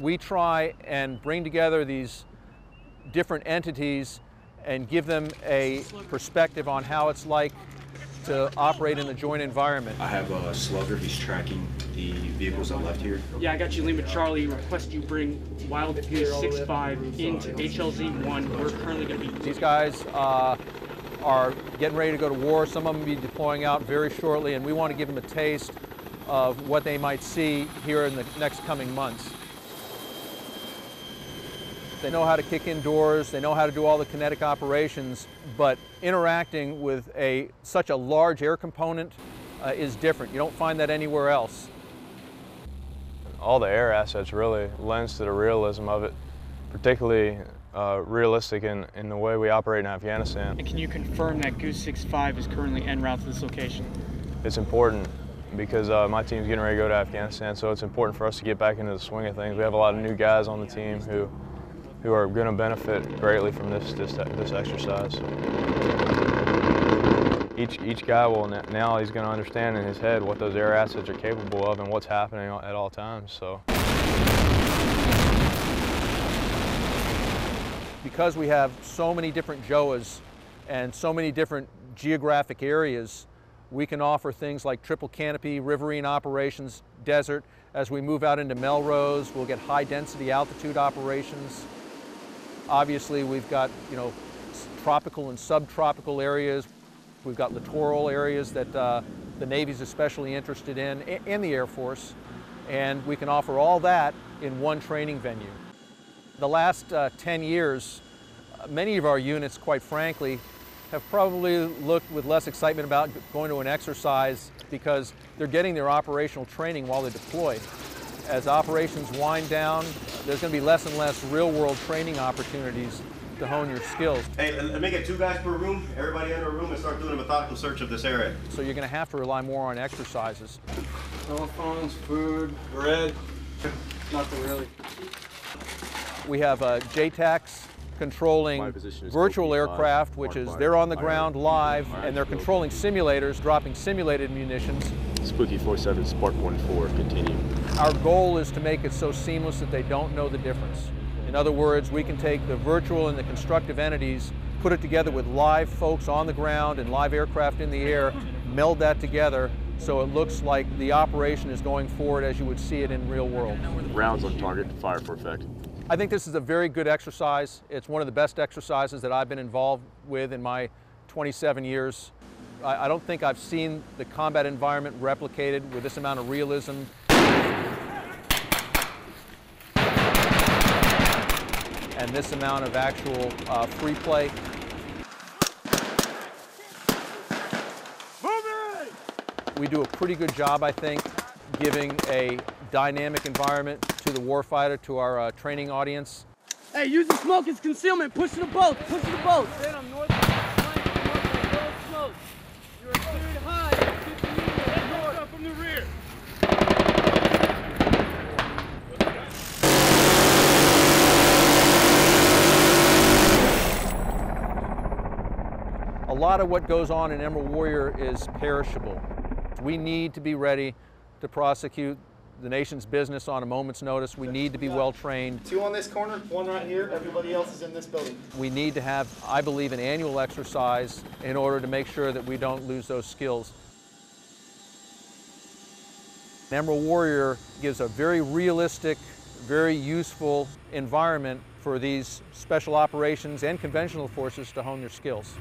We try and bring together these different entities and give them a perspective on how it's like to operate in the joint environment. I have a slugger. He's tracking the vehicles that left here. Yeah, I got you, Lima Charlie. Request you bring Wild Goose 65 into HLZ1. We're currently going to be... These guys are getting ready to go to war. Some of them will be deploying out very shortly, and we want to give them a taste of what they might see here in the next coming months. They know how to kick indoors, they know how to do all the kinetic operations, but interacting with such a large air component is different. You don't find that anywhere else. All the air assets really lends to the realism of it, particularly realistic in the way we operate in Afghanistan. And can you confirm that Goose 65 is currently en route to this location? It's important because my team's getting ready to go to Afghanistan, so it's important for us to get back into the swing of things. We have a lot of new guys on the team who are going to benefit greatly from this exercise. Each guy will now he's going to understand in his head what those air assets are capable of and what's happening at all times. So, because we have so many different JOAs and so many different geographic areas, we can offer things like triple canopy, riverine operations, desert. As we move out into Melrose, we'll get high density altitude operations. Obviously, we've got, tropical and subtropical areas. We've got littoral areas that the Navy's especially interested in, and the Air Force. And we can offer all that in one training venue. The last 10 years, many of our units, quite frankly, have probably looked with less excitement about going to an exercise because they're getting their operational training while they're deployed. As operations wind down, there's going to be less and less real-world training opportunities to hone your skills. Hey, let me get 2 guys per room, everybody enter a room, and start doing a methodical search of this area. So you're going to have to rely more on exercises. Telephones, food, bread, nothing really. We have JTACs controlling virtual aircraft, which is they're on the ground live, and they're controlling simulators, dropping simulated munitions. Spooky 47 Spark 14, continue. Our goal is to make it so seamless that they don't know the difference. In other words, we can take the virtual and the constructive entities, put it together with live folks on the ground and live aircraft in the air, meld that together so it looks like the operation is going forward as you would see it in real world. Rounds on target, fire for effect. I think this is a very good exercise. It's one of the best exercises that I've been involved with in my 27 years. I don't think I've seen the combat environment replicated with this amount of realism. And this amount of actual free play. We do a pretty good job, I think, giving a dynamic environment to the warfighter, to our training audience. Hey, use the smoke as concealment. Push to the boat. Push to the boat. Stand on north flank, smoke. You're cleared high. 50 meters north from the rear. A lot of what goes on in Emerald Warrior is perishable. We need to be ready to prosecute the nation's business on a moment's notice. We need to be well trained. 2 on this corner, 1 right here. Everybody else is in this building. We need to have, I believe, an annual exercise in order to make sure that we don't lose those skills. Emerald Warrior gives a very realistic, very useful environment for these special operations and conventional forces to hone their skills.